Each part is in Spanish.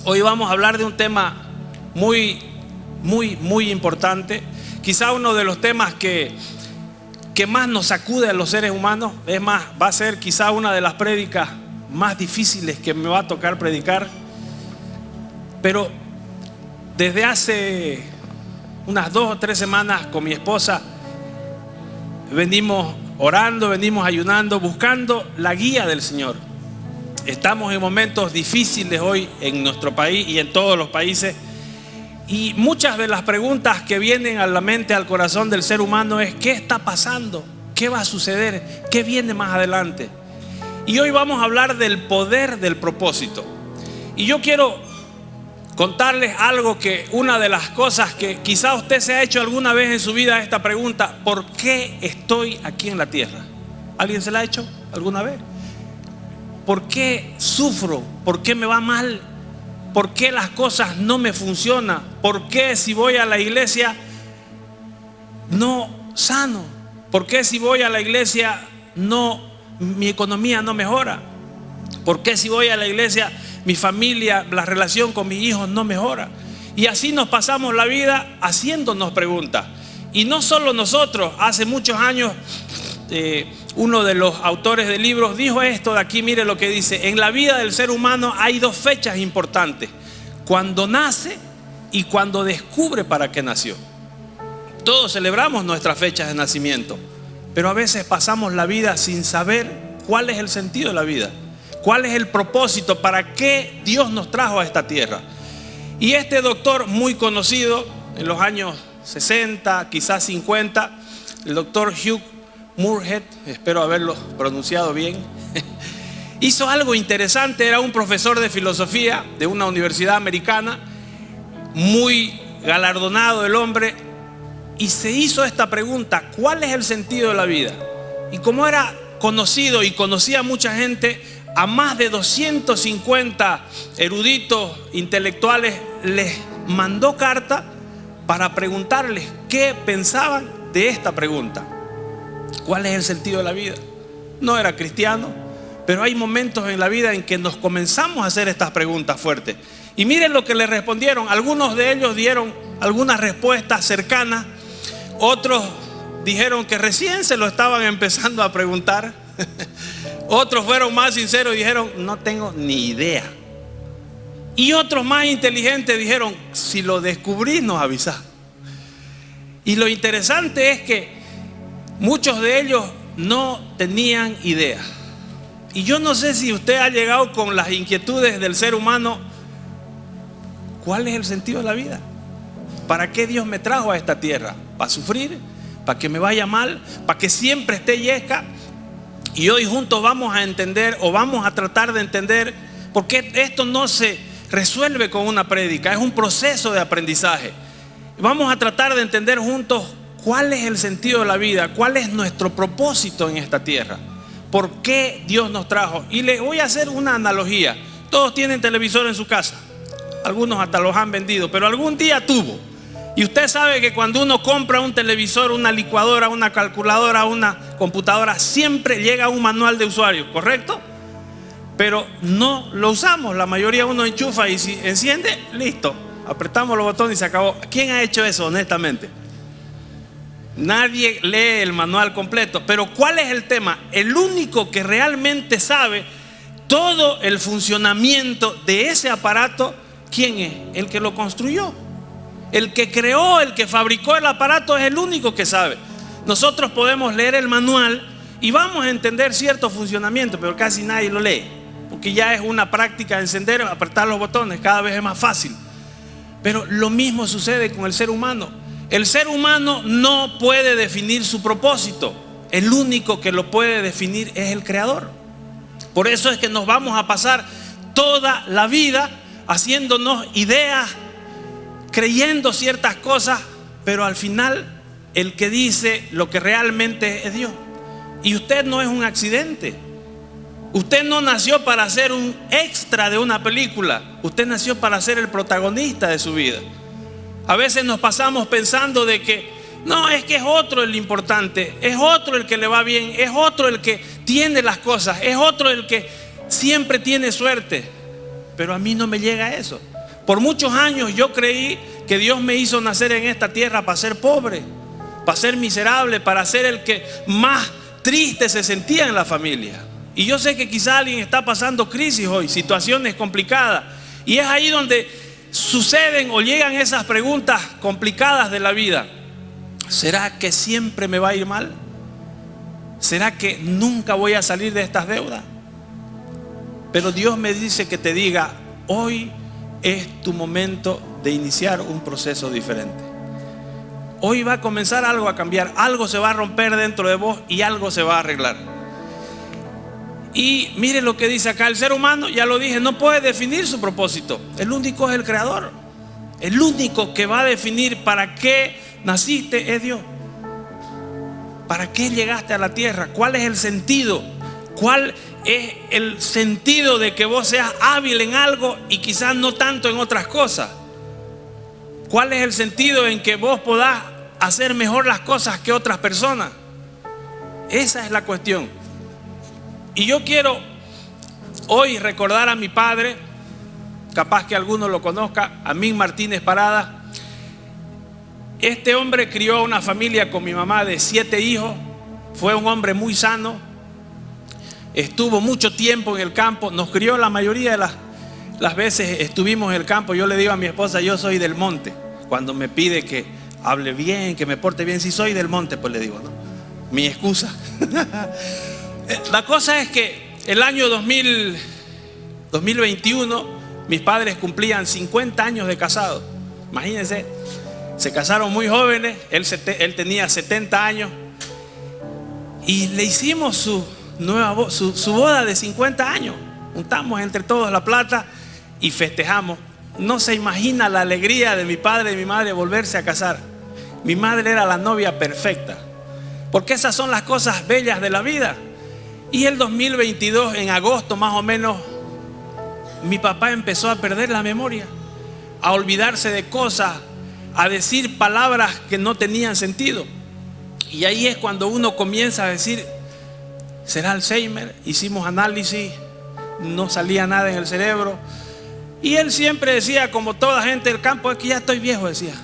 Hoy vamos a hablar de un tema muy importante. Quizá uno de los temas que más nos sacude a los seres humanos. Es más, va a ser quizá una de las prédicas más difíciles que me va a tocar predicar. Pero desde hace unas 2 o 3 semanas con mi esposa venimos orando, venimos ayunando, buscando la guía del Señor. Estamos en momentos difíciles hoy en nuestro país y en todos los países. Y muchas de las preguntas que vienen a la mente, al corazón del ser humano es: ¿qué está pasando? ¿Qué va a suceder? ¿Qué viene más adelante? Y hoy vamos a hablar del poder del propósito. Y yo quiero contarles algo, que una de las cosas que quizá usted se ha hecho alguna vez en su vida, esta pregunta: ¿por qué estoy aquí en la tierra? ¿Alguien se la ha hecho alguna vez? ¿Por qué sufro? ¿Por qué me va mal? ¿Por qué las cosas no me funcionan? ¿Por qué si voy a la iglesia no sano? ¿Por qué si voy a la iglesia mi economía no mejora? ¿Por qué si voy a la iglesia mi familia, la relación con mis hijos no mejora? Y así nos pasamos la vida haciéndonos preguntas. Y no solo nosotros. Hace muchos años uno de los autores de libros dijo esto de aquí. Mire lo que dice: en la vida del ser humano hay 2 fechas importantes: cuando nace y cuando descubre para qué nació. Todos celebramos nuestras fechas de nacimiento, pero a veces pasamos la vida sin saber cuál es el sentido de la vida, cuál es el propósito, para qué Dios nos trajo a esta tierra. Y este doctor muy conocido en los años 60, quizás 50, el doctor Hugh Moorhead, espero haberlo pronunciado bien, hizo algo interesante. Era un profesor de filosofía de una universidad americana, muy galardonado el hombre, y se hizo esta pregunta: ¿cuál es el sentido de la vida? Y como era conocido y conocía a mucha gente, a más de 250 eruditos intelectuales les mandó carta para preguntarles qué pensaban de esta pregunta: ¿cuál es el sentido de la vida? No era cristiano, pero hay momentos en la vida en que nos comenzamos a hacer estas preguntas fuertes. Y miren lo que le respondieron. Algunos de ellos dieron algunas respuestas cercanas, otros dijeron que recién se lo estaban empezando a preguntar. Otros fueron más sinceros y dijeron: no tengo ni idea. Y otros más inteligentes dijeron: si lo descubrís nos avisás. Y lo interesante es que muchos de ellos no tenían idea. Y yo no sé si usted ha llegado con las inquietudes del ser humano: ¿cuál es el sentido de la vida? ¿Para qué Dios me trajo a esta tierra? ¿Para sufrir? ¿Para que me vaya mal? ¿Para que siempre esté yesca? Y hoy juntos vamos a entender, o vamos a tratar de entender, porque esto no se resuelve con una prédica, es un proceso de aprendizaje. Vamos a tratar de entender juntos cuál es el sentido de la vida, cuál es nuestro propósito en esta tierra, por qué Dios nos trajo. Y les voy a hacer una analogía. Todos tienen televisor en su casa, algunos hasta los han vendido, pero algún día tuvo. Y usted sabe que cuando uno compra un televisor, una licuadora, una calculadora, una computadora, siempre llega un manual de usuario, ¿correcto? Pero no lo usamos. La mayoría uno enchufa y si enciende, listo, apretamos los botones y se acabó. ¿Quién ha hecho eso honestamente? Nadie lee el manual completo. Pero ¿cuál es el tema? El único que realmente sabe todo el funcionamiento de ese aparato, ¿quién es? El que lo construyó. El que creó, el que fabricó el aparato es el único que sabe. Nosotros podemos leer el manual y vamos a entender cierto funcionamiento, pero casi nadie lo lee, porque ya es una práctica encender, apretar los botones, cada vez es más fácil. Pero lo mismo sucede con el ser humano. El ser humano no puede definir su propósito. El único que lo puede definir es el Creador. Por eso es que nos vamos a pasar toda la vida haciéndonos ideas, creyendo ciertas cosas, pero al final el que dice lo que realmente es Dios. Y usted no es un accidente. Usted no nació para ser un extra de una película. Usted nació para ser el protagonista de su vida. A veces nos pasamos pensando de que no, es que es otro el importante, es otro el que le va bien, es otro el que tiene las cosas, es otro el que siempre tiene suerte. pero a mí no me llega eso. Por muchos años yo creí que Dios me hizo nacer en esta tierra para ser pobre, para ser miserable, para ser el que más triste se sentía en la familia. Y yo sé que quizá alguien está pasando crisis hoy, situaciones complicadas, y es ahí donde suceden o llegan esas preguntas complicadas de la vida. ¿Será que siempre me va a ir mal? ¿Será que nunca voy a salir de estas deudas? Pero Dios me dice que te diga: hoy es tu momento de iniciar un proceso diferente. Hoy va a comenzar algo a cambiar, algo se va a romper dentro de vos y algo se va a arreglar. Y mire lo que dice acá: el ser humano, ya lo dije, no puede definir su propósito. El único es el Creador. El único que va a definir para qué naciste es Dios. ¿Para qué llegaste a la tierra? ¿Cuál es el sentido? ¿Cuál es el sentido de que vos seas hábil en algo y quizás no tanto en otras cosas? ¿Cuál es el sentido en que vos podás hacer mejor las cosas que otras personas? Esa es la cuestión. Y yo quiero hoy recordar a mi padre, capaz que alguno lo conozca, Amín Martínez Parada. Este hombre crió una familia con mi mamá de 7 hijos. Fue un hombre muy sano. Estuvo mucho tiempo en el campo. Nos crió la mayoría de las veces estuvimos en el campo. Yo le digo a mi esposa: yo soy del monte. Cuando me pide que hable bien, que me porte bien, si soy del monte, pues le digo, ¿no? Mi excusa. La cosa es que el año 2021 mis padres cumplían 50 años de casados. Imagínense, se casaron muy jóvenes. Él tenía 70 años y le hicimos su boda de 50 años. Juntamos entre todos la plata y festejamos. No se imagina la alegría de mi padre y mi madre volverse a casar. Mi madre era la novia perfecta, porque esas son las cosas bellas de la vida. Y el 2022, en agosto más o menos, mi papá empezó a perder la memoria, a olvidarse de cosas, a decir palabras que no tenían sentido. Y ahí es cuando uno comienza a decir: ¿será Alzheimer? Hicimos análisis, no salía nada en el cerebro. Y él siempre decía, como toda gente del campo: es que ya estoy viejo, decía.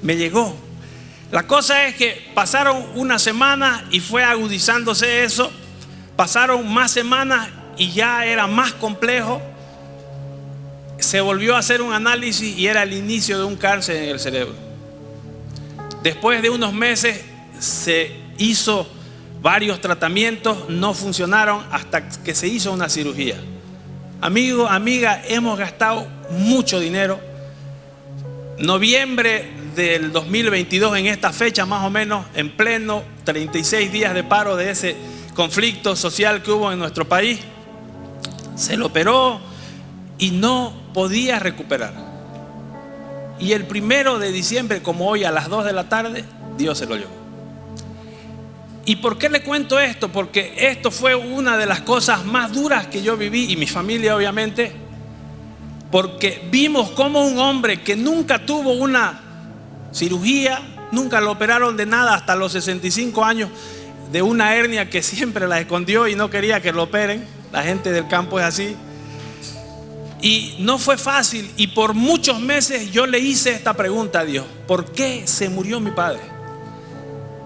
Me llegó. La cosa es que pasaron una semana y fue agudizándose eso. Pasaron más semanas y ya era más complejo. Se volvió a hacer un análisis y era el inicio de un cáncer en el cerebro. Después de unos meses se hizo varios tratamientos, no funcionaron hasta que se hizo una cirugía. Amigo, amiga, hemos gastado mucho dinero. Noviembre del 2022, en esta fecha más o menos, en pleno 36 días de paro de ese conflicto social que hubo en nuestro país, se lo operó y no podía recuperar. Y el 1 de diciembre, como hoy a las 2 de la tarde, Dios se lo llevó. ¿Y por qué le cuento esto? Porque esto fue una de las cosas más duras que yo viví, y mi familia obviamente, porque vimos como un hombre que nunca tuvo una cirugía, nunca lo operaron de nada hasta los 65 años, de una hernia que siempre la escondió y no quería que lo operen. La gente del campo es así. Y no fue fácil, y por muchos meses yo le hice esta pregunta a Dios: ¿por qué se murió mi padre?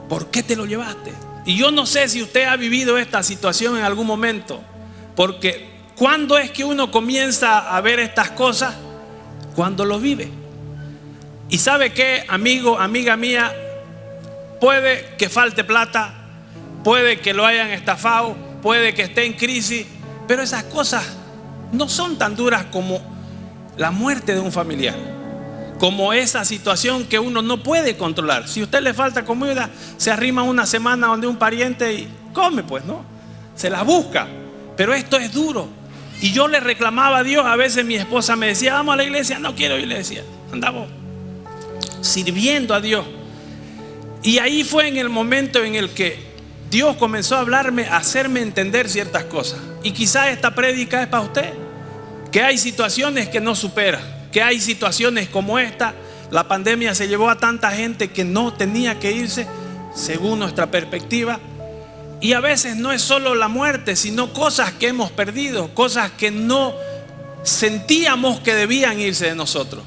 ¿Por qué te lo llevaste? Y yo no sé si usted ha vivido esta situación en algún momento, porque ¿cuándo es que uno comienza a ver estas cosas? Cuando lo vive. Y ¿sabe qué, amigo, amiga mía? Puede que falte plata, puede que lo hayan estafado, puede que esté en crisis, pero esas cosas no son tan duras como la muerte de un familiar, como esa situación que uno no puede controlar. Si a usted le falta comida, se arrima una semana donde un pariente y come, pues, ¿no? Se la busca. Pero esto es duro. Y yo le reclamaba a Dios. A veces mi esposa me decía: vamos a la iglesia. No quiero ir, le decía. Andamos sirviendo a Dios. Y ahí fue en el momento en el que Dios comenzó a hablarme, a hacerme entender ciertas cosas. Y quizás esta prédica es para usted, que hay situaciones que no supera, que hay situaciones como esta. La pandemia se llevó a tanta gente que no tenía que irse, según nuestra perspectiva. Y a veces no es solo la muerte, sino cosas que hemos perdido, cosas que no sentíamos que debían irse de nosotros.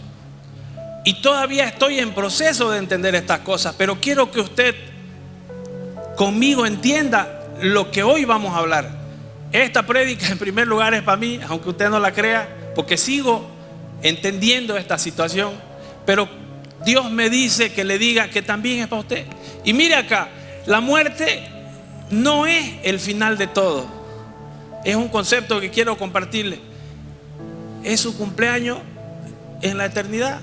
Y todavía estoy en proceso de entender estas cosas, pero quiero que usted conmigo entienda lo que hoy vamos a hablar. Esta prédica en primer lugar es para mí, aunque usted no la crea, porque sigo entendiendo esta situación, pero Dios me dice que le diga que también es para usted. Y mire acá, la muerte no es el final de todo. Es un concepto que quiero compartirle. Es su cumpleaños en la eternidad.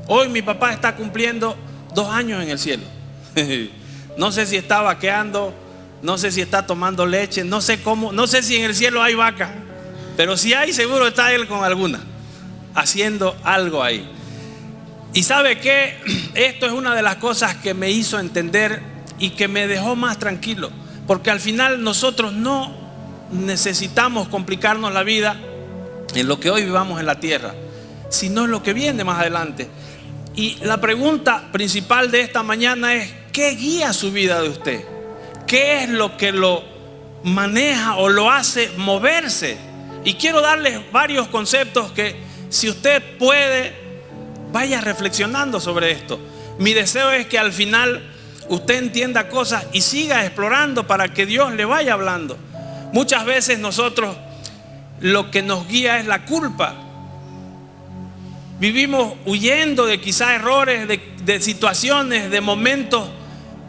Hoy mi papá está cumpliendo 2 años en el cielo. No sé si está vaqueando, no sé si está tomando leche, no sé cómo, no sé si en el cielo hay vaca, pero si hay, seguro está él con alguna, haciendo algo ahí. Y sabe que esto es una de las cosas que me hizo entender y que me dejó más tranquilo, porque al final nosotros no necesitamos complicarnos la vida en lo que hoy vivamos en la tierra, sino en lo que viene más adelante. Y la pregunta principal de esta mañana es: ¿qué guía su vida de usted? ¿Qué es lo que lo maneja o lo hace moverse? Y quiero darles varios conceptos que, si usted puede, vaya reflexionando sobre esto. Mi deseo es que al final usted entienda cosas y siga explorando para que Dios le vaya hablando. Muchas veces nosotros, lo que nos guía es la culpa. Vivimos huyendo de quizá errores, de situaciones, de momentos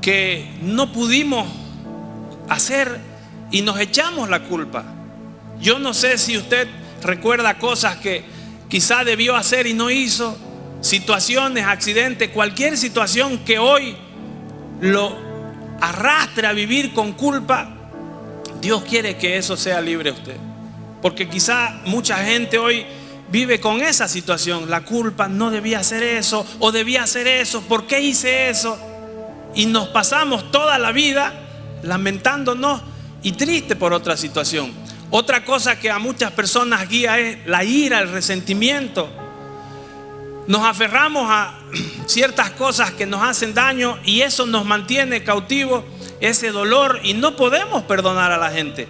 que no pudimos hacer y nos echamos la culpa. Yo no sé si usted recuerda cosas que quizá debió hacer y no hizo, situaciones, accidentes, cualquier situación que hoy lo arrastre a vivir con culpa. Dios quiere que eso sea libre usted, porque quizá mucha gente hoy vive con esa situación. La culpa: no debía hacer eso, o debía hacer eso, ¿por qué hice eso? Y nos pasamos toda la vida lamentándonos y triste por otra situación. Otra cosa que a muchas personas guía es la ira, el resentimiento. Nos aferramos a ciertas cosas que nos hacen daño y eso nos mantiene cautivos, ese dolor, y no podemos perdonar a la gente.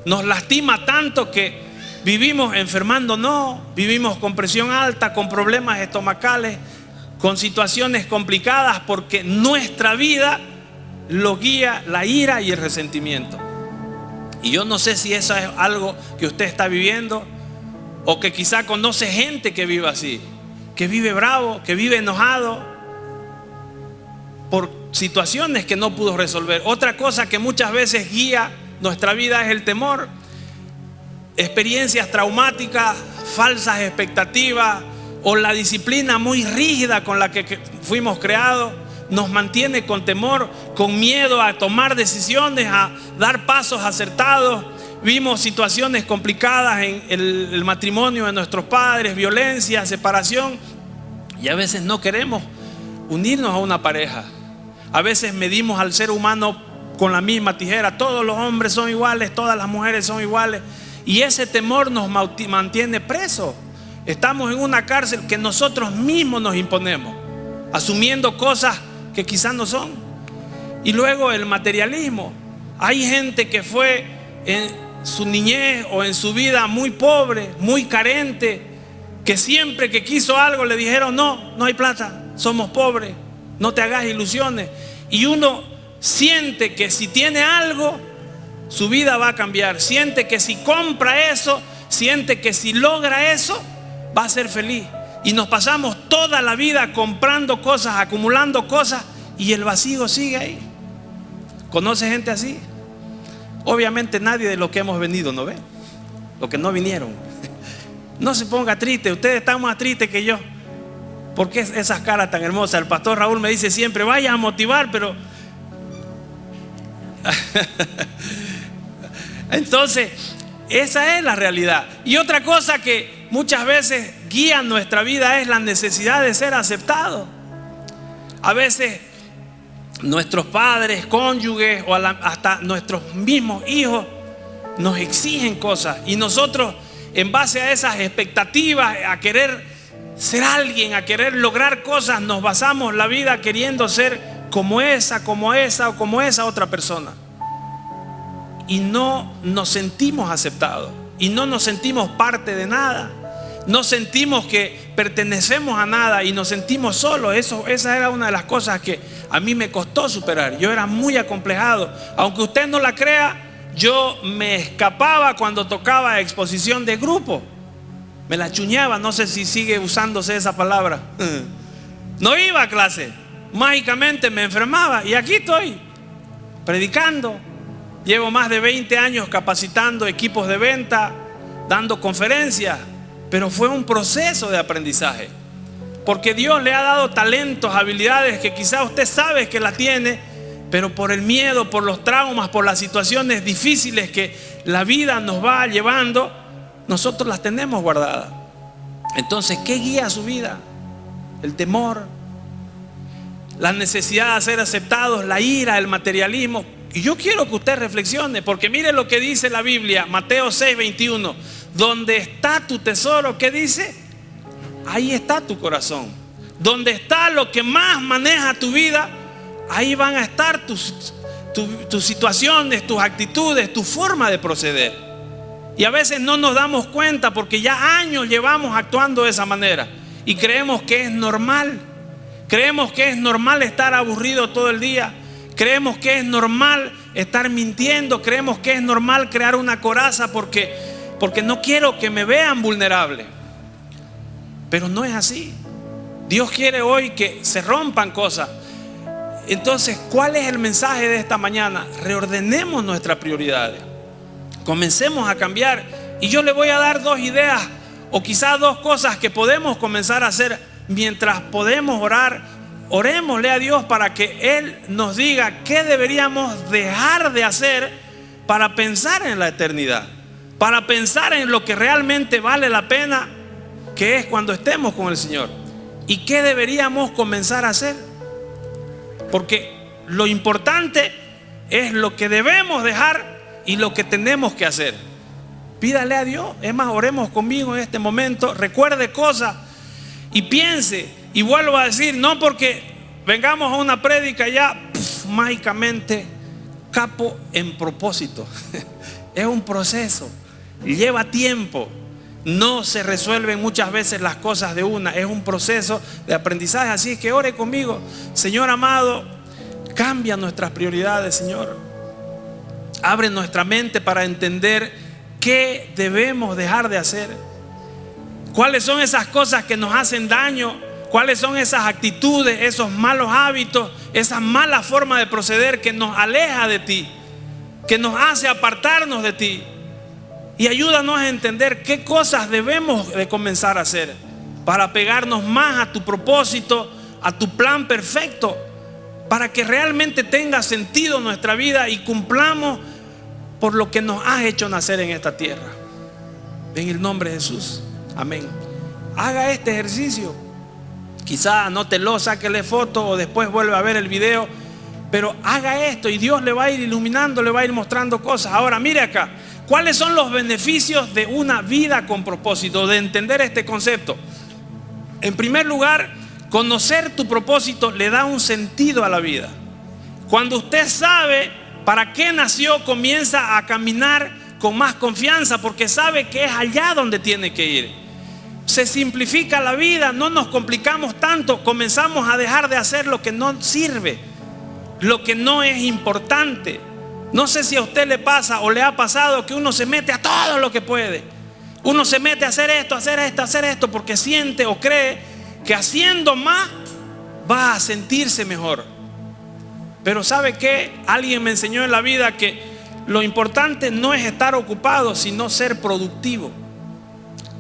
Nos lastima tanto que vivimos enfermándonos, vivimos con presión alta, con problemas estomacales, con situaciones complicadas, porque nuestra vida lo guía la ira y el resentimiento. Y yo no sé si eso es algo que usted está viviendo, o que quizá conoce gente que vive así, que vive bravo, que vive enojado por situaciones que no pudo resolver. Otra cosa que muchas veces guía nuestra vida es el temor. Experiencias traumáticas, falsas expectativas, o la disciplina muy rígida con la que fuimos creados nos mantiene con temor, con miedo a tomar decisiones, a dar pasos acertados. Vimos situaciones complicadas en el matrimonio de nuestros padres, violencia, separación, y a veces no queremos unirnos a una pareja. A veces medimos al ser humano con la misma tijera. Todos los hombres son iguales, todas las mujeres son iguales, y ese temor nos mantiene presos. Estamos en una cárcel que nosotros mismos nos imponemos, asumiendo cosas que quizás no son. Y luego el materialismo. Hay gente que fue en su niñez o en su vida muy pobre, muy carente, que siempre que quiso algo le dijeron: no, no hay plata, somos pobres, no te hagas ilusiones. Y uno siente que si tiene algo, su vida va a cambiar. Siente que si compra eso, siente que si logra eso, va a ser feliz. Y nos pasamos toda la vida comprando cosas, acumulando cosas, y el vacío sigue ahí. ¿Conoce gente así? Obviamente nadie de los que hemos venido, ¿no ve? Los que no vinieron. No se ponga triste, ustedes están más tristes que yo. ¿Por qué esas caras tan hermosas? El pastor Raúl me dice siempre: vaya a motivar, pero... Entonces, esa es la realidad. Y otra cosa que muchas veces guía nuestra vida es la necesidad de ser aceptado. A veces nuestros padres, cónyuges o hasta nuestros mismos hijos nos exigen cosas, y nosotros, en base a esas expectativas, a querer ser alguien, a querer lograr cosas, nos basamos la vida queriendo ser como esa o como esa otra persona, y no nos sentimos aceptados. y no nos sentimos parte de nada. No sentimos que pertenecemos a nada y nos sentimos solos. Esa era una de las cosas que a mí me costó superar. Yo era muy acomplejado. Aunque usted no la crea, yo me escapaba cuando tocaba exposición de grupo. Me la chuñaba, no sé si sigue usándose esa palabra. No iba a clase. Mágicamente me enfermaba y aquí estoy, predicando. Llevo más de 20 años capacitando equipos de venta, dando conferencias. Pero fue un proceso de aprendizaje, porque Dios le ha dado talentos, habilidades que quizás usted sabe que la tiene, pero por el miedo, por los traumas, por las situaciones difíciles que la vida nos va llevando, nosotros las tenemos guardadas. Entonces, ¿qué guía su vida? El temor, la necesidad de ser aceptados, la ira, el materialismo. Y yo quiero que usted reflexione, porque mire lo que dice la Biblia, Mateo 6:21. Donde está tu tesoro, ¿qué dice? Ahí está tu corazón. Donde está lo que más maneja tu vida, ahí van a estar tus situaciones, tus actitudes, tu forma de proceder. Y a veces no nos damos cuenta porque ya años llevamos actuando de esa manera y creemos que es normal. Creemos que es normal estar aburrido todo el día. Creemos que es normal estar mintiendo. Creemos que es normal crear una coraza porque no quiero que me vean vulnerable. Pero no es así. Dios quiere hoy que se rompan cosas. Entonces, ¿cuál es el mensaje de esta mañana? Reordenemos nuestras prioridades. Comencemos a cambiar. Y yo le voy a dar 2 ideas o quizás 2 cosas que podemos comenzar a hacer mientras podemos orar. Orémosle a Dios para que Él nos diga qué deberíamos dejar de hacer para pensar en la eternidad, para pensar en lo que realmente vale la pena, que es cuando estemos con el Señor. ¿Y qué deberíamos comenzar a hacer? Porque lo importante es lo que debemos dejar y lo que tenemos que hacer. Pídale a Dios. Es más, oremos conmigo en este momento. Recuerde cosas y piense. Y vuelvo a decir, no porque vengamos a una prédica ya mágicamente capo en propósito. Es un proceso, lleva tiempo. No se resuelven muchas veces las cosas de una. Es un proceso de aprendizaje. Así es que ore conmigo. Señor amado, cambia nuestras prioridades, Señor. Abre nuestra mente para entender qué debemos dejar de hacer. ¿Cuáles son esas cosas que nos hacen daño? ¿Cuáles son esas actitudes, esos malos hábitos, esa mala forma de proceder que nos aleja de ti, que nos hace apartarnos de ti? Y ayúdanos a entender qué cosas debemos de comenzar a hacer para pegarnos más a tu propósito, a tu plan perfecto, para que realmente tenga sentido nuestra vida y cumplamos por lo que nos has hecho nacer en esta tierra. En el nombre de Jesús. Amén. Haga este ejercicio. Quizá anótelo, sáquele foto o después vuelve a ver el video. Pero haga esto y Dios le va a ir iluminando, le va a ir mostrando cosas. Ahora mire acá, ¿cuáles son los beneficios de una vida con propósito? De entender este concepto. En primer lugar, conocer tu propósito le da un sentido a la vida. Cuando usted sabe para qué nació, comienza a caminar con más confianza porque sabe que es allá donde tiene que ir. Se simplifica la vida, no nos complicamos tanto, comenzamos a dejar de hacer lo que no sirve, lo que no es importante. No sé si a usted le pasa o le ha pasado que uno se mete a todo lo que puede. Uno se mete a hacer esto, hacer esto, hacer esto porque siente o cree que haciendo más va a sentirse mejor. Pero ¿sabe qué? Alguien me enseñó en la vida que lo importante no es estar ocupado, sino ser productivo.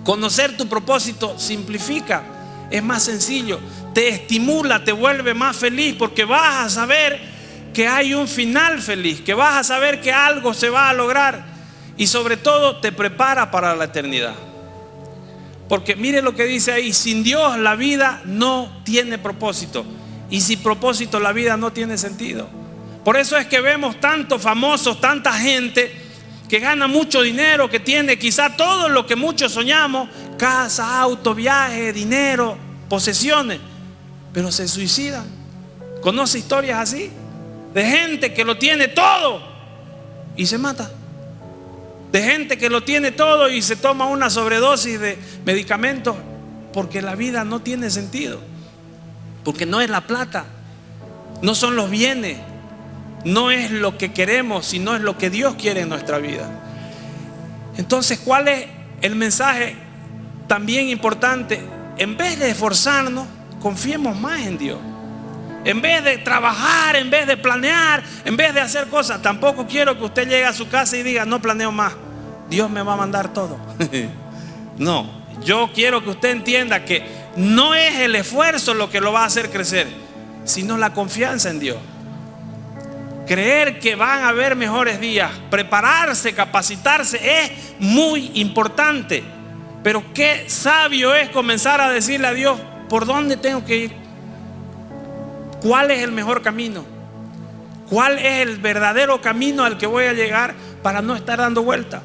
Conocer tu propósito simplifica, es más sencillo, te estimula, te vuelve más feliz porque vas a saber que hay un final feliz, que vas a saber que algo se va a lograr y sobre todo te prepara para la eternidad. Porque mire lo que dice ahí, sin Dios la vida no tiene propósito y sin propósito la vida no tiene sentido. Por eso es que vemos tantos famosos, tanta gente que gana mucho dinero, que tiene quizá todo lo que muchos soñamos, casa, auto, viaje, dinero, posesiones, pero se suicidan. ¿Conoce historias así? De gente que lo tiene todo y se mata. de gente que lo tiene todo y se toma una sobredosis de medicamentos porque la vida no tiene sentido, porque no es la plata, no son los bienes, no es lo que queremos, sino es lo que Dios quiere en nuestra vida. Entonces, ¿cuál es el mensaje también importante? En vez de esforzarnos, confiemos más en Dios. En vez de trabajar, en vez de planear, en vez de hacer cosas. Tampoco quiero que usted llegue a su casa y diga: no planeo más, Dios me va a mandar todo. No, yo quiero que usted entienda que no es el esfuerzo lo que lo va a hacer crecer, sino la confianza en Dios. Creer que van a haber mejores días, prepararse, capacitarse es muy importante. Pero qué sabio es comenzar a decirle a Dios: ¿por dónde tengo que ir? ¿Cuál es el mejor camino? ¿Cuál es el verdadero camino al que voy a llegar para no estar dando vuelta?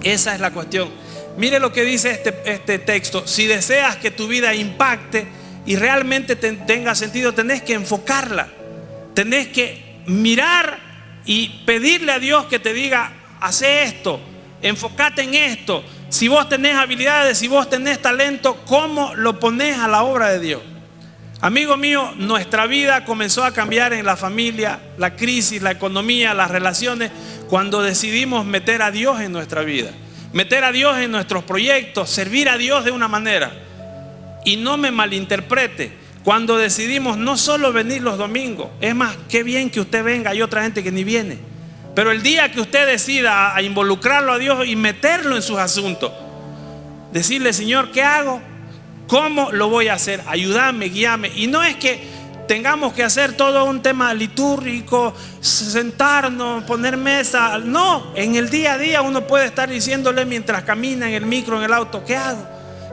Esa es la cuestión. Mire lo que dice este texto. Si deseas que tu vida impacte y realmente tenga sentido, tenés que enfocarla. Tenés que mirar y pedirle a Dios que te diga: hace esto, enfócate en esto. Si vos tenés habilidades, si vos tenés talento, ¿cómo lo ponés a la obra de Dios? Amigo mío, nuestra vida comenzó a cambiar en la familia, la crisis, la economía, las relaciones, cuando decidimos meter a Dios en nuestra vida, meter a Dios en nuestros proyectos, servir a Dios de una manera. Y no me malinterprete, cuando decidimos no solo venir los domingos, es más, qué bien que usted venga, hay otra gente que ni viene, pero el día que usted decida a involucrarlo a Dios y meterlo en sus asuntos, decirle: Señor, ¿qué hago? ¿Cómo lo voy a hacer? Ayúdame, guíame. Y no es que tengamos que hacer todo un tema litúrgico, sentarnos, poner mesa. No, en el día a día uno puede estar diciéndole mientras camina en el micro, en el auto: ¿qué hago?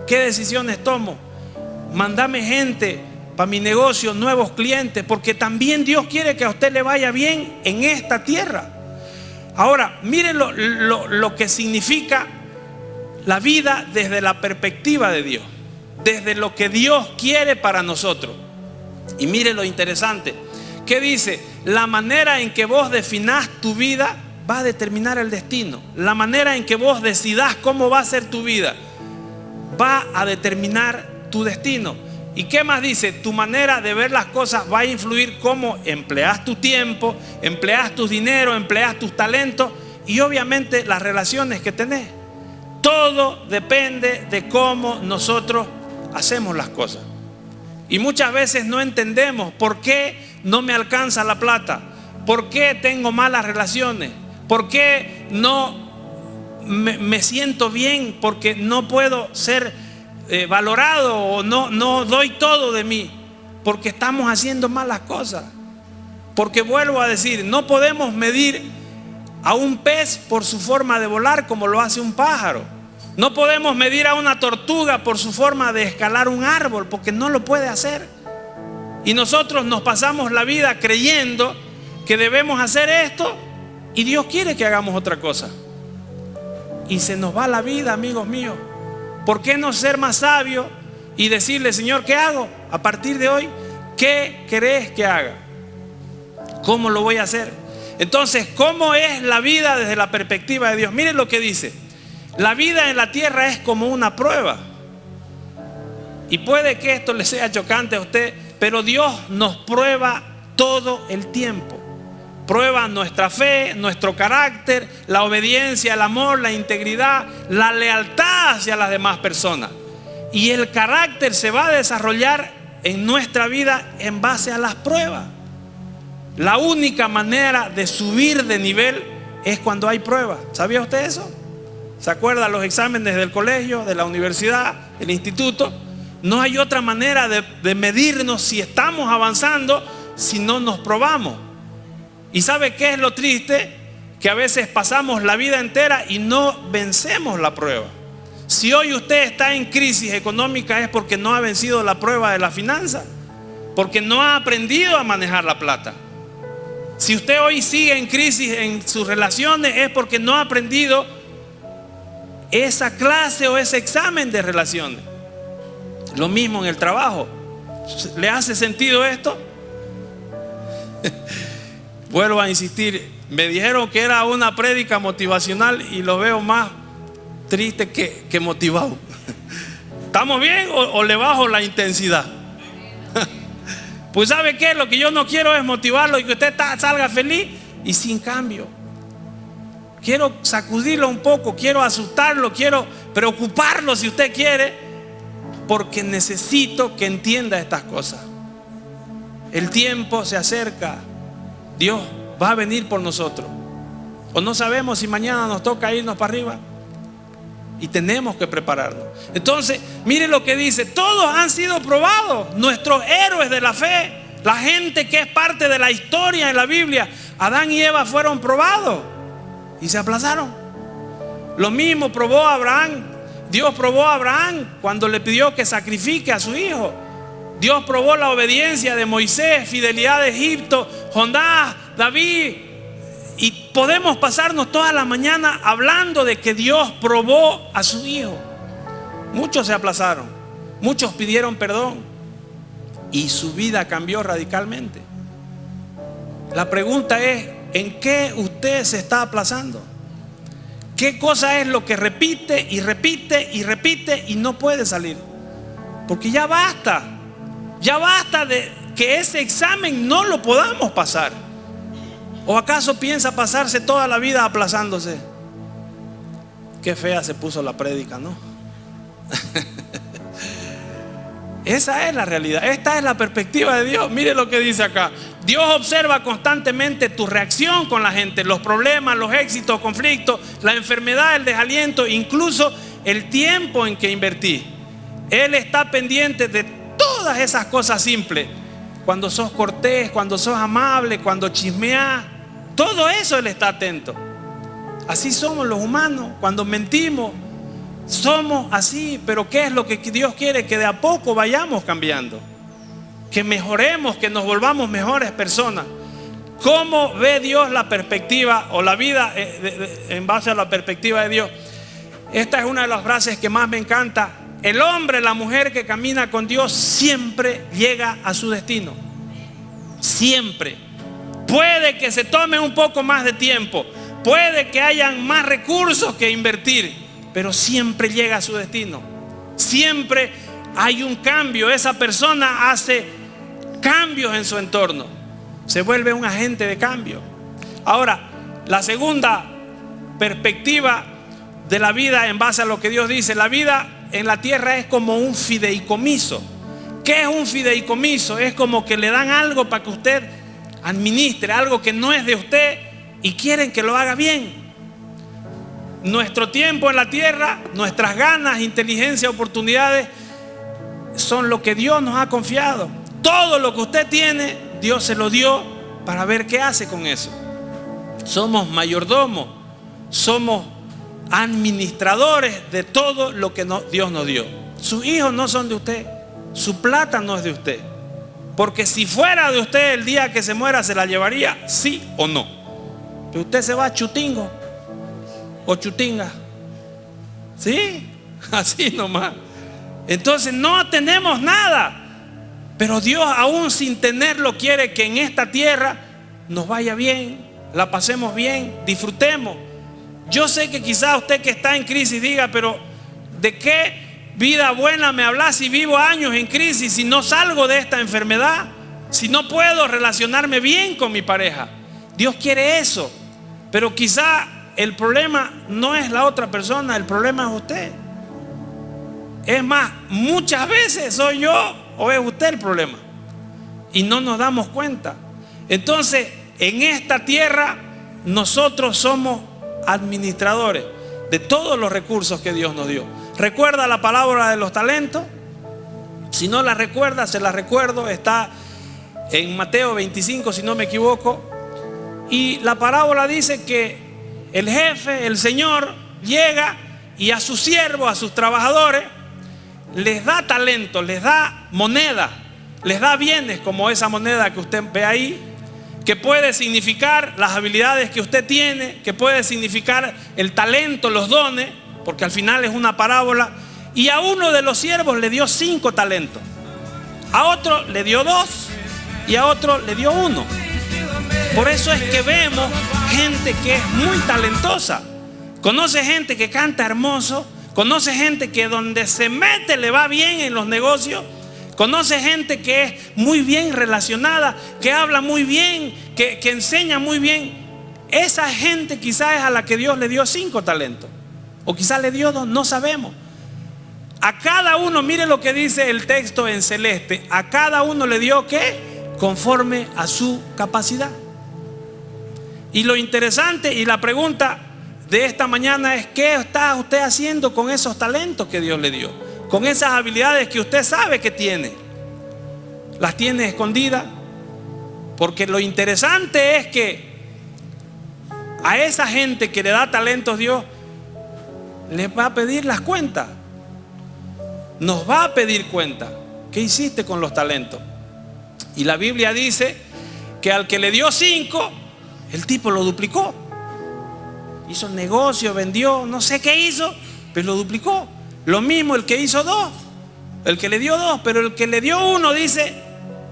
¿Qué decisiones tomo? Mándame gente para mi negocio, nuevos clientes, porque también Dios quiere que a usted le vaya bien en esta tierra. Ahora, miren lo que significa la vida desde la perspectiva de Dios, desde lo que Dios quiere para nosotros. Y mire lo interesante, ¿qué dice? La manera en que vos definás tu vida va a determinar el destino. La manera en que vos decidás cómo va a ser tu vida va a determinar tu destino. ¿Y qué más dice? Tu manera de ver las cosas va a influir cómo empleas tu tiempo, empleas tu dinero, empleas tus talentos y obviamente las relaciones que tenés. Todo depende de cómo nosotros hacemos las cosas. Y muchas veces no entendemos por qué no me alcanza la plata, por qué tengo malas relaciones, por qué no me siento bien, porque no puedo ser valorado o no doy todo de mí, porque estamos haciendo malas cosas. Porque vuelvo a decir, no podemos medir a un pez por su forma de volar como lo hace un pájaro. No podemos medir a una tortuga por su forma de escalar un árbol, porque no lo puede hacer. Y nosotros nos pasamos la vida creyendo que debemos hacer esto y Dios quiere que hagamos otra cosa. Y se nos va la vida, amigos míos. ¿Por qué no ser más sabio y decirle: Señor, ¿qué hago? A partir de hoy, ¿qué querés que haga? ¿Cómo lo voy a hacer? Entonces, ¿cómo es la vida desde la perspectiva de Dios? Miren lo que dice. La vida en la tierra es como una prueba. Y puede que esto le sea chocante a usted, pero Dios nos prueba todo el tiempo. Prueba nuestra fe, nuestro carácter, la obediencia, el amor, la integridad, la lealtad hacia las demás personas. Y el carácter se va a desarrollar en nuestra vida en base a las pruebas. La única manera de subir de nivel es cuando hay pruebas. ¿Sabía usted eso? ¿Se acuerda los exámenes del colegio, de la universidad, del instituto? No hay otra manera de medirnos si estamos avanzando si no nos probamos. ¿Y sabe qué es lo triste? Que a veces pasamos la vida entera y no vencemos la prueba. Si hoy usted está en crisis económica es porque no ha vencido la prueba de la finanza, porque no ha aprendido a manejar la plata. Si usted hoy sigue en crisis en sus relaciones es porque no ha aprendido esa clase o ese examen de relaciones. Lo mismo en el trabajo. ¿Le hace sentido esto? Vuelvo a insistir, Me dijeron que era una prédica motivacional y lo veo más triste que motivado. ¿Estamos bien o le bajo la intensidad? Pues ¿sabe qué? Lo que yo no quiero es motivarlo y que usted salga feliz y sin cambio. Quiero sacudirlo un poco, quiero asustarlo, quiero preocuparlo si usted quiere, porque necesito que entienda estas cosas. El tiempo se acerca. Dios va a venir por nosotros. O no sabemos si mañana nos toca irnos para arriba. Y tenemos que prepararnos. Entonces, mire lo que dice: todos han sido probados. Nuestros héroes de la fe, la gente que es parte de la historia en la Biblia, Adán y Eva fueron probados y se aplazaron. Lo mismo probó a Abraham. Dios probó a Abraham cuando le pidió que sacrifique a su hijo. Dios probó la obediencia de Moisés, fidelidad de Egipto, Jonás, David. Y podemos pasarnos toda la mañana hablando de que Dios probó a su hijo. Muchos se aplazaron, muchos pidieron perdón y su vida cambió radicalmente. La pregunta es: ¿en qué usted se está aplazando? ¿Qué cosa es lo que repite y repite y repite y no puede salir? Porque ya basta de que ese examen no lo podamos pasar. ¿O acaso piensa pasarse toda la vida aplazándose? Qué fea se puso la prédica, ¿no? Esa es la realidad. Esta es la perspectiva de Dios. Mire lo que dice acá: Dios observa constantemente tu reacción con la gente, los problemas, los éxitos, conflictos, la enfermedad, el desaliento, incluso el tiempo en que invertí. Él está pendiente de todas esas cosas simples. Cuando sos cortés, cuando sos amable, cuando chismeás, todo eso Él está atento. Así somos los humanos. Cuando mentimos, somos así. Pero ¿qué es lo que Dios quiere? Que de a poco vayamos cambiando, que mejoremos, que nos volvamos mejores personas. ¿Cómo ve Dios la perspectiva o la vida en base a la perspectiva de Dios? Esta es una de las frases que más me encanta. El hombre, la mujer que camina con Dios siempre llega a su destino. Siempre. Puede que se tome un poco más de tiempo, puede que hayan más recursos que invertir, pero siempre llega a su destino. Siempre hay un cambio. Esa persona hace cambios en su entorno, se vuelve un agente de cambio. Ahora, la segunda perspectiva de la vida en base a lo que Dios dice: la vida en la tierra es como un fideicomiso. ¿Qué es un fideicomiso? Es como que le dan algo para que usted administre, algo que no es de usted y quieren que lo haga bien. Nuestro tiempo en la tierra, nuestras ganas, inteligencia, oportunidades son lo que Dios nos ha confiado. Todo lo que usted tiene, Dios se lo dio para ver qué hace con eso. Somos mayordomos, somos administradores de todo lo que Dios nos dio. Sus hijos no son de usted, su plata no es de usted. Porque si fuera de usted, el día que se muera se la llevaría, sí o no. Pero usted se va a chutingo o chutinga, ¿sí? Así nomás. Entonces no tenemos nada, pero Dios, aún sin tenerlo, quiere que en esta tierra nos vaya bien, la pasemos bien, disfrutemos. Yo sé que quizás usted que está en crisis diga: pero ¿de qué vida buena me hablas si vivo años en crisis, si no salgo de esta enfermedad, si no puedo relacionarme bien con mi pareja? Dios quiere eso, pero quizá el problema no es la otra persona, el problema es usted. Es más, muchas veces soy yo o es usted el problema y no nos damos cuenta. Entonces, en esta tierra nosotros somos administradores de todos los recursos que Dios nos dio. ¿Recuerda la parábola de los talentos? Si no la recuerda, se la recuerdo. Está en Mateo 25, si no me equivoco. Y la parábola dice que el jefe, el Señor, llega y a sus siervos, a sus trabajadores, les da talento, les da moneda, les da bienes, como esa moneda que usted ve ahí, que puede significar las habilidades que usted tiene, que puede significar el talento, los dones, porque al final es una parábola. Y a uno de los siervos le dio 5 talentos, a otro le dio 2 y a otro le dio 1. Por eso es que vemos gente que es muy talentosa. Conoce gente que canta hermoso. Conoce gente que donde se mete le va bien en los negocios. Conoce gente que es muy bien relacionada, que habla muy bien, que enseña muy bien. Esa gente quizás es a la que Dios le dio 5 talentos. O quizás le dio 2, no sabemos. A cada uno, mire lo que dice el texto en celeste. A cada uno le dio ¿qué? Conforme a su capacidad. Y lo interesante y la pregunta de esta mañana es: ¿qué está usted haciendo con esos talentos que Dios le dio? Con esas habilidades que usted sabe que tiene. ¿Las tiene escondidas? Porque lo interesante es que a esa gente que le da talentos, Dios les va a pedir las cuentas. Nos va a pedir cuenta. ¿Qué hiciste con los talentos? Y la Biblia dice que al que le dio 5, el tipo lo duplicó. Hizo negocio, vendió, no sé qué hizo, pero lo duplicó. Lo mismo el que hizo 2, el que le dio 2, pero el que le dio 1 dice: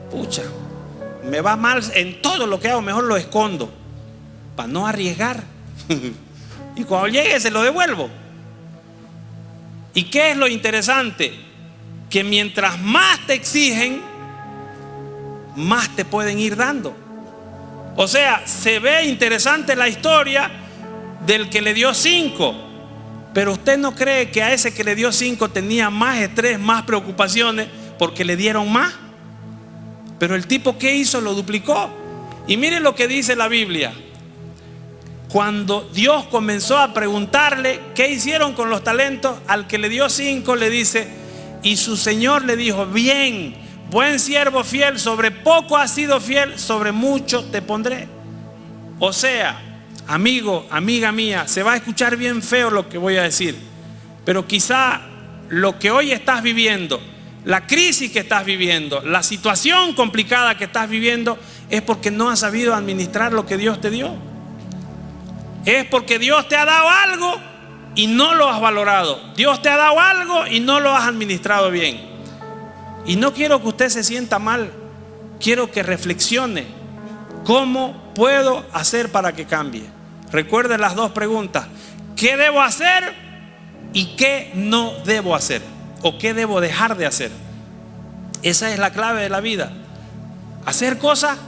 pucha, me va mal en todo lo que hago, mejor lo escondo para no arriesgar. Y cuando llegue se lo devuelvo. ¿Y qué es lo interesante? Que mientras más te exigen, más te pueden ir dando. O sea, se ve interesante la historia del que le dio 5. Pero usted no cree que a ese que le dio 5 tenía más estrés, más preocupaciones porque le dieron más. Pero el tipo que hizo lo duplicó. Y miren lo que dice la Biblia. Cuando Dios comenzó a preguntarle qué hicieron con los talentos, al que le dio 5 le dice: y su Señor le dijo: bien, buen siervo fiel, sobre poco has sido fiel, sobre mucho te pondré. O sea, amigo, amiga mía, se va a escuchar bien feo lo que voy a decir, pero quizá lo que hoy estás viviendo, la crisis que estás viviendo, la situación complicada que estás viviendo, es porque no has sabido administrar lo que Dios te dio. Es porque Dios te ha dado algo y no lo has valorado. Dios te ha dado algo y no lo has administrado bien. Y no quiero que usted se sienta mal. Quiero que reflexione. ¿Cómo puedo hacer para que cambie? Recuerde las 2 preguntas: ¿qué debo hacer y qué no debo hacer? ¿O qué debo dejar de hacer? Esa es la clave de la vida. Hacer cosas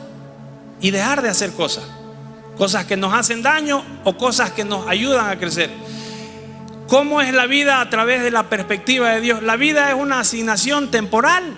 y dejar de hacer cosas. Cosas que nos hacen daño o cosas que nos ayudan a crecer. ¿Cómo es la vida a través de la perspectiva de Dios? La vida es una asignación temporal.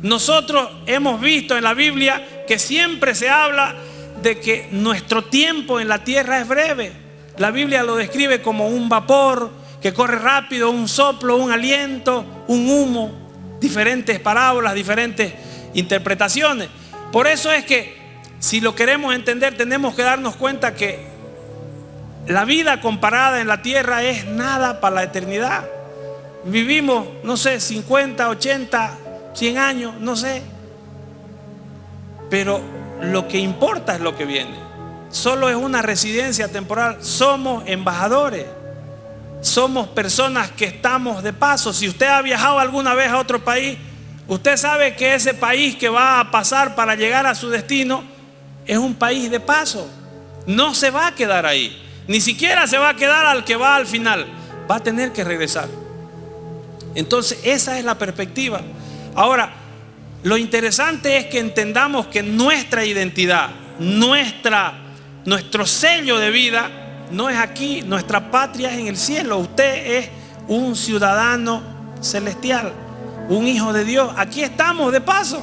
Nosotros hemos visto en la Biblia que siempre se habla de que nuestro tiempo en la tierra es breve. La Biblia lo describe como un vapor que corre rápido, un soplo, un aliento, un humo. Diferentes parábolas, diferentes interpretaciones. Por eso es que si lo queremos entender, tenemos que darnos cuenta que la vida comparada en la tierra es nada para la eternidad. Vivimos, no sé, 50, 80, 100 años, no sé. Pero lo que importa es lo que viene. Solo es una residencia temporal. Somos embajadores. Somos personas que estamos de paso. Si usted ha viajado alguna vez a otro país, usted sabe que ese país que va a pasar para llegar a su destino es un país de paso. No se va a quedar ahí. Ni siquiera se va a quedar al que va al final. Va a tener que regresar. Entonces esa es la perspectiva. Ahora, lo interesante es que entendamos que nuestra identidad, nuestro sello de vida no es aquí. Nuestra patria es en el cielo. Usted es un ciudadano celestial, un hijo de Dios. Aquí estamos de paso.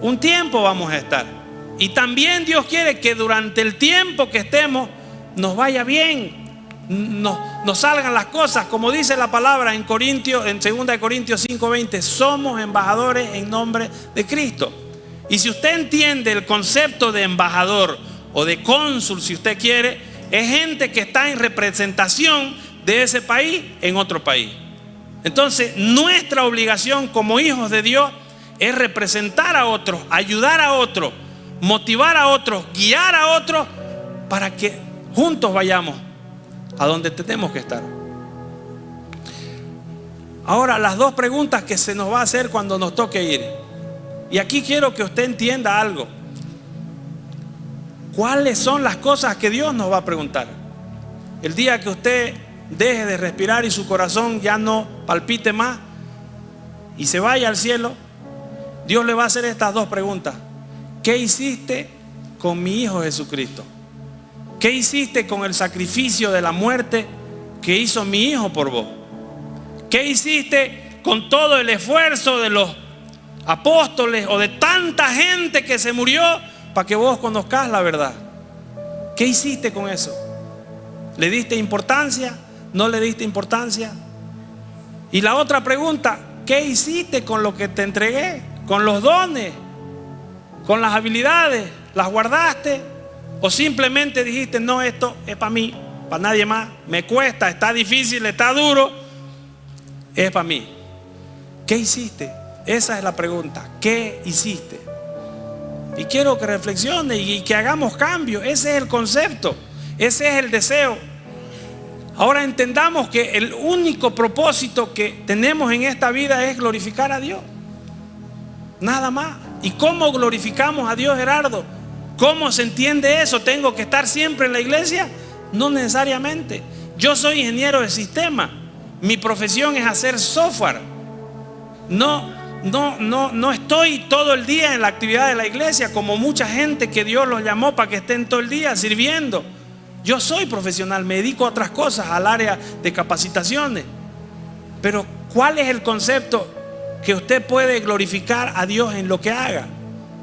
Un tiempo vamos a estar. Y también Dios quiere que durante el tiempo que estemos nos vaya bien, nos salgan las cosas, como dice la palabra en 2 Corintios 5:20, somos embajadores en nombre de Cristo. Y si usted entiende el concepto de embajador o de cónsul, si usted quiere, es gente que está en representación de ese país en otro país. Entonces, nuestra obligación como hijos de Dios es representar a otros, ayudar a otros, motivar a otros, guiar a otros para que juntos vayamos a donde tenemos que estar. Ahora, las 2 preguntas que se nos va a hacer cuando nos toque ir. Y aquí quiero que usted entienda algo. ¿cuáles son las cosas que Dios nos va a preguntar? El día que usted deje de respirar y su corazón ya no palpite más y se vaya al cielo, Dios le va a hacer estas dos preguntas. ¿Qué hiciste con mi Hijo Jesucristo? ¿Qué hiciste con el sacrificio de la muerte que hizo mi Hijo por vos? ¿Qué hiciste con todo el esfuerzo de los apóstoles o de tanta gente que se murió para que vos conozcas la verdad? ¿Qué hiciste con eso? ¿Le diste importancia? ¿No le diste importancia? Y la otra pregunta, ¿qué hiciste con lo que te entregué? ¿Con los dones? ¿Con las habilidades? ¿Las guardaste? ¿O simplemente dijiste, no, esto es para mí, para nadie más? Me cuesta, está difícil, está duro, es para mí. ¿Qué hiciste? Esa es la pregunta. ¿Qué hiciste? Y quiero que reflexione y que hagamos cambio. Ese es el concepto, ese es el deseo. Ahora entendamos que el único propósito que tenemos en esta vida es glorificar a Dios. Nada más. ¿Y cómo glorificamos a Dios, Gerardo? ¿Cómo se entiende eso? ¿Tengo que estar siempre en la iglesia? No necesariamente. Yo soy ingeniero de sistema. Mi profesión es hacer software. No estoy todo el día en la actividad de la iglesia como mucha gente que Dios los llamó para que estén todo el día sirviendo. Yo soy profesional, me dedico a otras cosas, al área de capacitaciones. Pero ¿cuál es el concepto que usted puede glorificar a Dios en lo que haga?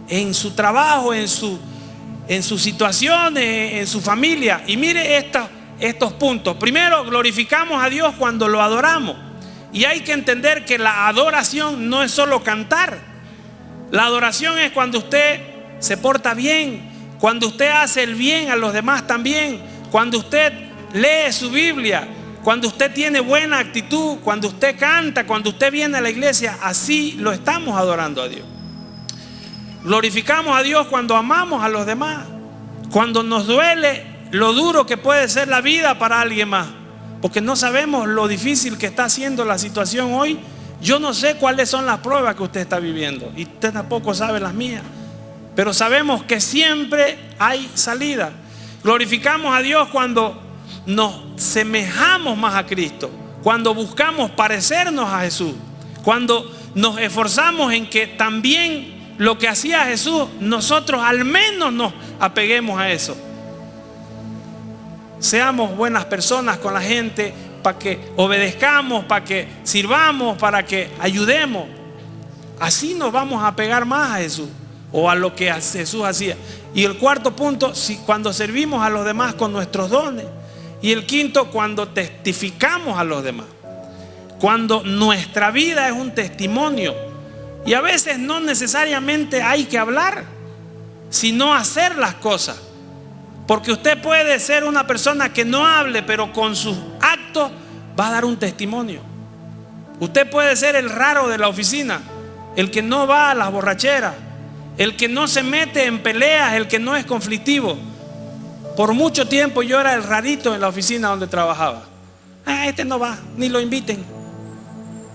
En su trabajo, en sus situaciones, en su familia. Y mire estos puntos. Primero, glorificamos a Dios cuando lo adoramos. Y hay que entender que la adoración no es solo cantar. La adoración es cuando usted se porta bien, cuando usted hace el bien a los demás también, cuando usted lee su Biblia, cuando usted tiene buena actitud, cuando usted canta, cuando usted viene a la iglesia. Así lo estamos adorando a Dios. Glorificamos a Dios cuando amamos a los demás, cuando nos duele lo duro que puede ser la vida para alguien más, porque no sabemos lo difícil que está haciendo la situación hoy. Yo no sé cuáles son las pruebas que usted está viviendo y usted tampoco sabe las mías, pero sabemos que siempre hay salida. Glorificamos a Dios cuando nos semejamos más a Cristo, cuando buscamos parecernos a Jesús, cuando nos esforzamos en que también lo que hacía Jesús, nosotros al menos nos apeguemos a eso. Seamos buenas personas con la gente, para que obedezcamos, para que sirvamos, para que ayudemos. Así nos vamos a apegar más a Jesús o a lo que Jesús hacía. Y el cuarto punto, cuando servimos a los demás con nuestros dones. Y el quinto, cuando testificamos a los demás, cuando nuestra vida es un testimonio. Y a veces no necesariamente hay que hablar, sino hacer las cosas. Porque usted puede ser una persona que no hable, pero con sus actos va a dar un testimonio. Usted puede ser el raro de la oficina, el que no va a las borracheras, el que no se mete en peleas, el que no es conflictivo. Por mucho tiempo yo era el rarito en la oficina donde trabajaba. Este no va, ni lo inviten.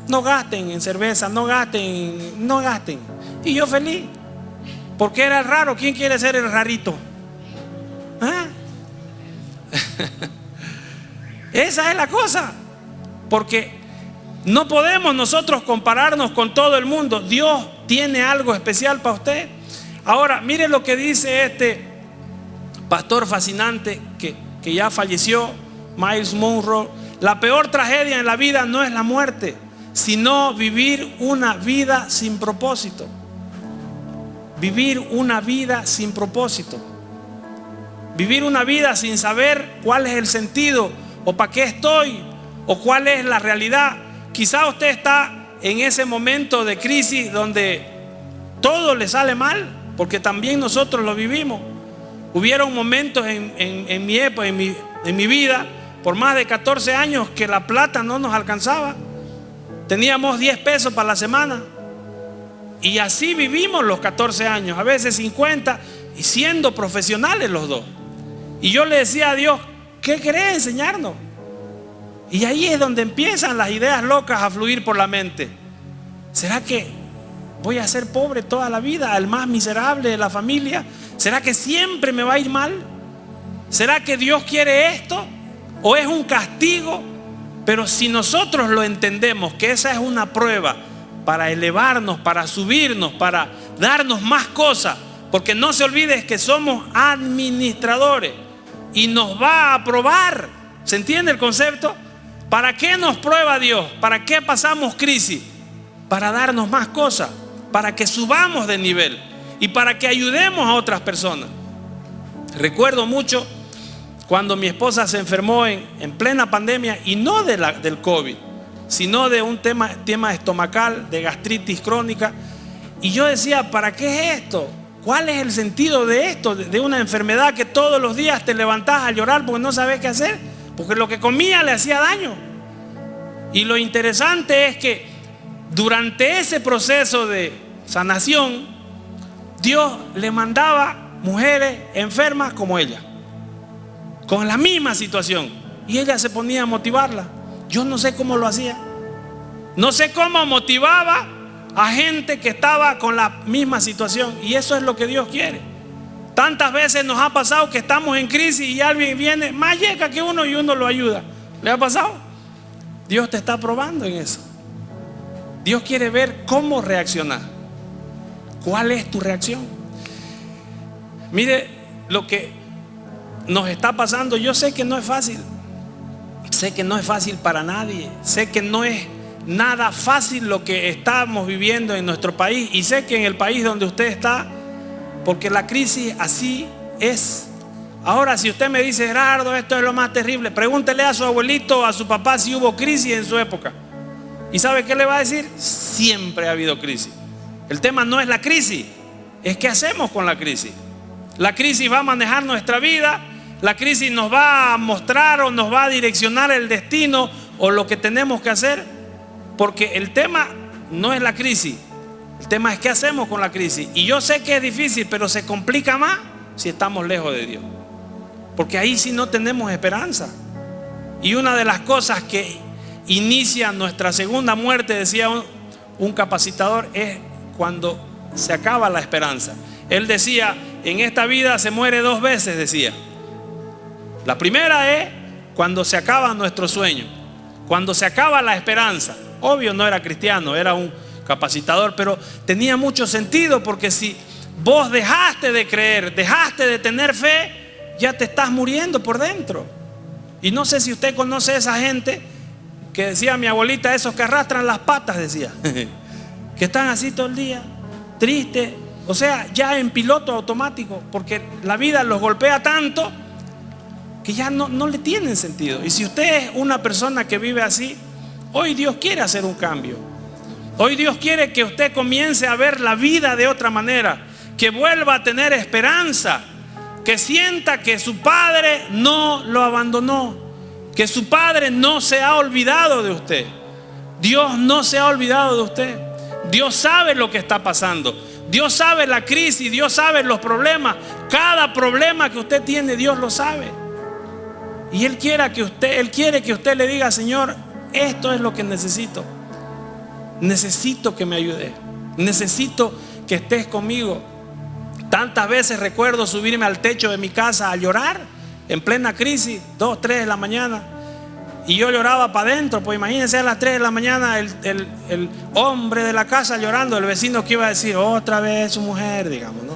No gasten en cerveza, no gasten. Y yo feliz, porque era el raro. ¿Quién quiere ser el rarito? Esa es la cosa. Porque no podemos nosotros compararnos con todo el mundo. Dios tiene algo especial para usted. Ahora, mire lo que dice este pastor fascinante que ya falleció, Myles Munroe. La peor tragedia en la vida no es la muerte, sino vivir una vida sin propósito. Vivir una vida sin propósito. Vivir una vida sin saber cuál es el sentido o para qué estoy o cuál es la realidad. Quizá usted está en ese momento de crisis donde todo le sale mal, porque también nosotros lo vivimos. Hubieron momentos en mi época, en mi vida, por más de 14 años, que la plata no nos alcanzaba. Teníamos 10 pesos para la semana. Y así vivimos los 14 años, a veces 50, y siendo profesionales los dos. Y yo le decía a Dios, ¿qué querés enseñarnos? Y ahí es donde empiezan las ideas locas a fluir por la mente. ¿Será que voy a ser pobre toda la vida, el más miserable de la familia? ¿Será que siempre me va a ir mal? ¿Será que Dios quiere esto? ¿O es un castigo? Pero si nosotros lo entendemos, que esa es una prueba para elevarnos, para subirnos, para darnos más cosas, porque no se olvide que somos administradores y nos va a probar. ¿Se entiende el concepto? ¿Para qué nos prueba Dios? ¿Para qué pasamos crisis? Para darnos más cosas, para que subamos de nivel y para que ayudemos a otras personas. Recuerdo mucho cuando mi esposa se enfermó en plena pandemia, y no del COVID, sino de un tema estomacal, de gastritis crónica. Y yo decía, ¿para qué es esto? ¿Cuál es el sentido de esto? De una enfermedad que todos los días te levantás a llorar porque no sabes qué hacer, porque lo que comía le hacía daño. Y lo interesante es que durante ese proceso de sanación, Dios le mandaba mujeres enfermas como ella, con la misma situación, y ella se ponía a motivarla. Yo no sé cómo lo hacía, no sé cómo motivaba a gente que estaba con la misma situación. Y eso es lo que Dios quiere. Tantas veces nos ha pasado que estamos en crisis y alguien viene más llega que uno y uno lo ayuda. ¿Le ha pasado? Dios te está probando en eso. Dios quiere ver cómo reaccionar. ¿Cuál es tu reacción? Mire lo que nos está pasando. Yo sé que no es fácil. Sé que no es fácil para nadie. Sé que no es nada fácil lo que estamos viviendo en nuestro país. Y sé que en el país donde usted está, porque la crisis así es. Ahora, si usted me dice, Gerardo, esto es lo más terrible, pregúntele a su abuelito o a su papá si hubo crisis en su época. ¿Y sabe qué le va a decir? Siempre ha habido crisis. El tema no es la crisis, es qué hacemos con la crisis. La crisis va a manejar nuestra vida. La crisis nos va a mostrar o nos va a direccionar el destino o lo que tenemos que hacer. Porque el tema no es la crisis, el tema es qué hacemos con la crisis. Y yo sé que es difícil, pero se complica más si estamos lejos de Dios, porque ahí sí no tenemos esperanza. Y una de las cosas que inicia nuestra segunda muerte, decía un capacitador, es cuando se acaba la esperanza. Él decía, en esta vida se muere 2 veces, decía. La primera es cuando se acaba nuestro sueño, cuando se acaba la esperanza. Obvio, no era cristiano, era un capacitador, pero tenía mucho sentido, porque si vos dejaste de creer, dejaste de tener fe, ya te estás muriendo por dentro. Y no sé si usted conoce a esa gente que decía mi abuelita, esos que arrastran las patas, decía, que están así todo el día, tristes, o sea, ya en piloto automático, porque la vida los golpea tanto que ya no le tienen sentido. Y si usted es una persona que vive así, hoy Dios quiere hacer un cambio. Hoy Dios quiere que usted comience a ver la vida de otra manera, que vuelva a tener esperanza, que sienta que su padre no lo abandonó, que su padre no se ha olvidado de usted. Dios no se ha olvidado de usted. Dios sabe lo que está pasando. Dios sabe la crisis, Dios sabe los problemas. Cada problema que usted tiene, Dios lo sabe. Y Él quiere que usted le diga, Señor, esto es lo que necesito. Necesito que me ayudes. Necesito que estés conmigo. Tantas veces recuerdo subirme al techo de mi casa a llorar en plena crisis, 2, 3 de la mañana. Y yo lloraba para adentro. Pues imagínense a las 3 de la mañana el hombre de la casa llorando, el vecino que iba a decir, otra vez su mujer, digamos, ¿no?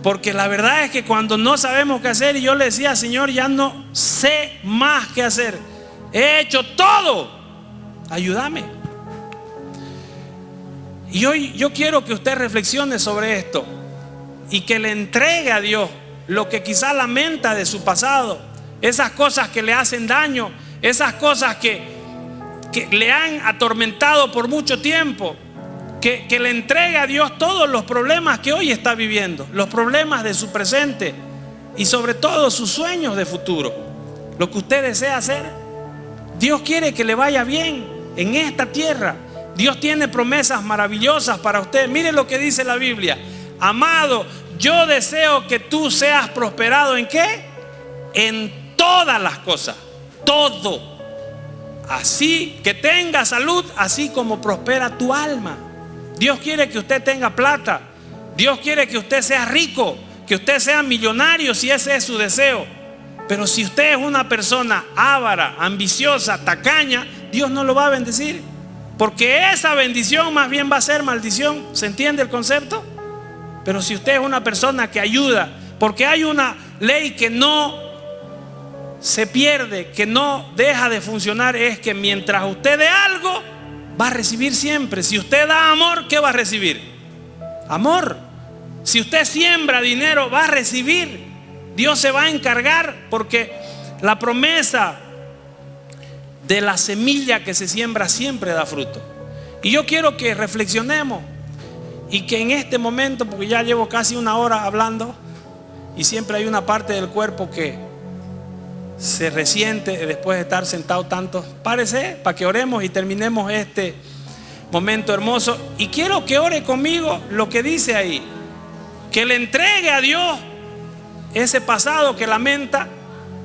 Porque la verdad es que cuando no sabemos qué hacer, y yo le decía, Señor, ya no sé más qué hacer, he hecho todo, ayúdame. Y hoy yo quiero que usted reflexione sobre esto y que le entregue a Dios lo que quizá lamenta de su pasado, esas cosas que le hacen daño, esas cosas que le han atormentado por mucho tiempo. Que le entregue a Dios todos los problemas que hoy está viviendo, los problemas de su presente y sobre todo sus sueños de futuro, lo que usted desea hacer. Dios quiere que le vaya bien en esta tierra. Dios tiene promesas maravillosas para usted. Mire lo que dice la Biblia: amado, yo deseo que tú seas prosperado ¿en qué? En todas las cosas, todo, así que tenga salud, así como prospera tu alma. Dios quiere que usted tenga plata. Dios quiere que usted sea rico, que usted sea millonario si ese es su deseo. Pero si usted es una persona avara, ambiciosa, tacaña, Dios no lo va a bendecir. Porque esa bendición más bien va a ser maldición. ¿Se entiende el concepto? Pero si usted es una persona que ayuda, porque hay una ley que no se pierde, que no deja de funcionar, es que mientras usted dé algo, va a recibir siempre. Si usted da amor, ¿qué va a recibir? Amor. Si usted siembra dinero, va a recibir. Dios se va a encargar, porque la promesa de la semilla que se siembra siempre da fruto. Y yo quiero que reflexionemos y que en este momento, porque ya llevo casi una hora hablando y siempre hay una parte del cuerpo que se resiente después de estar sentado tanto, párese para que oremos y terminemos este momento hermoso. Y quiero que ore conmigo lo que dice ahí, que le entregue a Dios ese pasado que lamenta,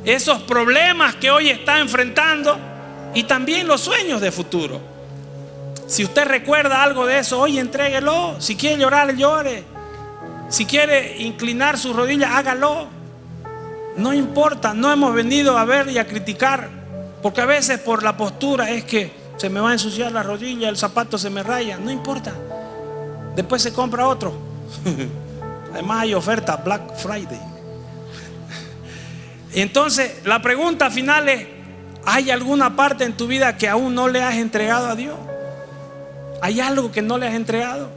esos problemas que hoy está enfrentando y también los sueños de futuro. Si usted recuerda algo de eso, hoy entréguelo. Si quiere llorar, llore. Si quiere inclinar sus rodillas, hágalo. No importa, no hemos venido a ver y a criticar, porque a veces por la postura es que se me va a ensuciar la rodilla, el zapato se me raya. No importa, después se compra otro. Además hay oferta Black Friday. Entonces la pregunta final es: ¿hay alguna parte en tu vida que aún no le has entregado a Dios? ¿Hay algo que no le has entregado?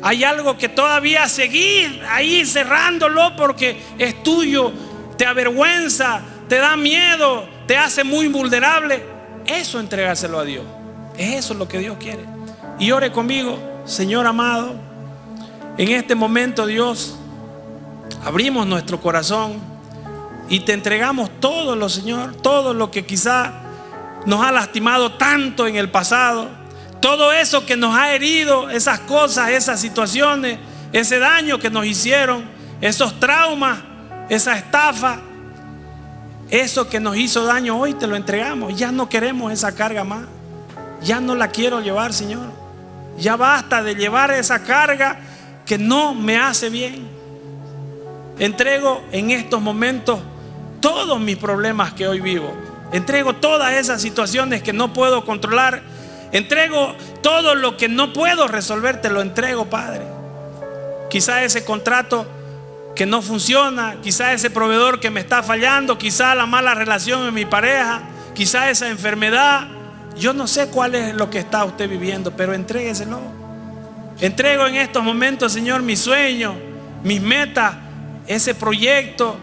¿Hay algo que todavía seguir ahí cerrándolo porque es tuyo, te avergüenza, te da miedo, te hace muy vulnerable? Eso, entregárselo a Dios. Eso es lo que Dios quiere. Y ore conmigo. Señor amado, en este momento, Dios, abrimos nuestro corazón y te entregamos todo, Señor, todo lo que quizá nos ha lastimado tanto en el pasado, todo eso que nos ha herido, esas cosas, esas situaciones, ese daño que nos hicieron, esos traumas, esa estafa, eso que nos hizo daño, hoy te lo entregamos. Ya no queremos esa carga más, ya no la quiero llevar, Señor. Ya basta de llevar esa carga que no me hace bien. Entrego en estos momentos todos mis problemas que hoy vivo. Entrego todas esas situaciones que no puedo controlar. Entrego todo lo que no puedo resolver. Te lo entrego, Padre. Quizá ese contrato que no funciona, quizá ese proveedor que me está fallando, quizá la mala relación en mi pareja, quizá esa enfermedad. Yo no sé cuál es lo que está usted viviendo, pero entrégueselo. Entrego en estos momentos, Señor, mis sueños, mis metas, ese proyecto,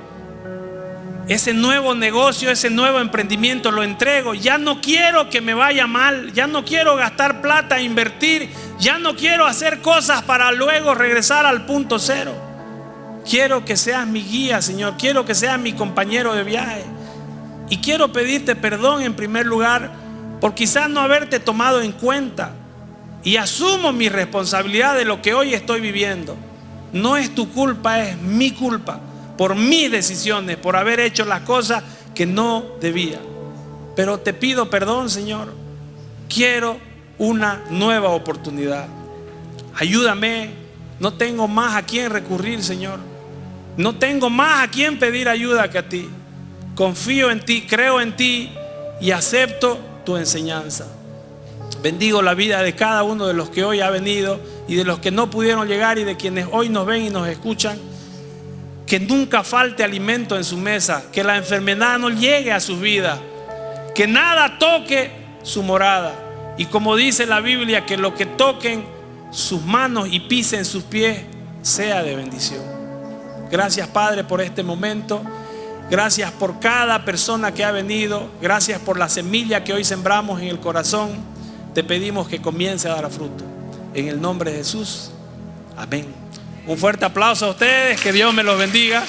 ese nuevo negocio, ese nuevo emprendimiento, lo entrego. Ya no quiero que me vaya mal, ya no quiero gastar plata, invertir, ya no quiero hacer cosas para luego regresar al punto cero. Quiero que seas mi guía, Señor. Quiero que seas mi compañero de viaje. Y quiero pedirte perdón en primer lugar por quizás no haberte tomado en cuenta. Y asumo mi responsabilidad de lo que hoy estoy viviendo. No es tu culpa, es mi culpa. Por mis decisiones, por haber hecho las cosas que no debía. Pero te pido perdón, Señor. Quiero una nueva oportunidad. Ayúdame. No tengo más a quién recurrir, Señor. No tengo más a quién pedir ayuda que a ti. Confío en ti, creo en ti y acepto tu enseñanza. Bendigo la vida de cada uno de los que hoy ha venido y de los que no pudieron llegar y de quienes hoy nos ven y nos escuchan. Que nunca falte alimento en su mesa, que la enfermedad no llegue a sus vidas, que nada toque su morada. Y como dice la Biblia, que lo que toquen sus manos y pisen sus pies sea de bendición. Gracias, Padre, por este momento. Gracias por cada persona que ha venido. Gracias por la semilla que hoy sembramos en el corazón. Te pedimos que comience a dar fruto. En el nombre de Jesús. Amén. Un fuerte aplauso a ustedes. Que Dios me los bendiga.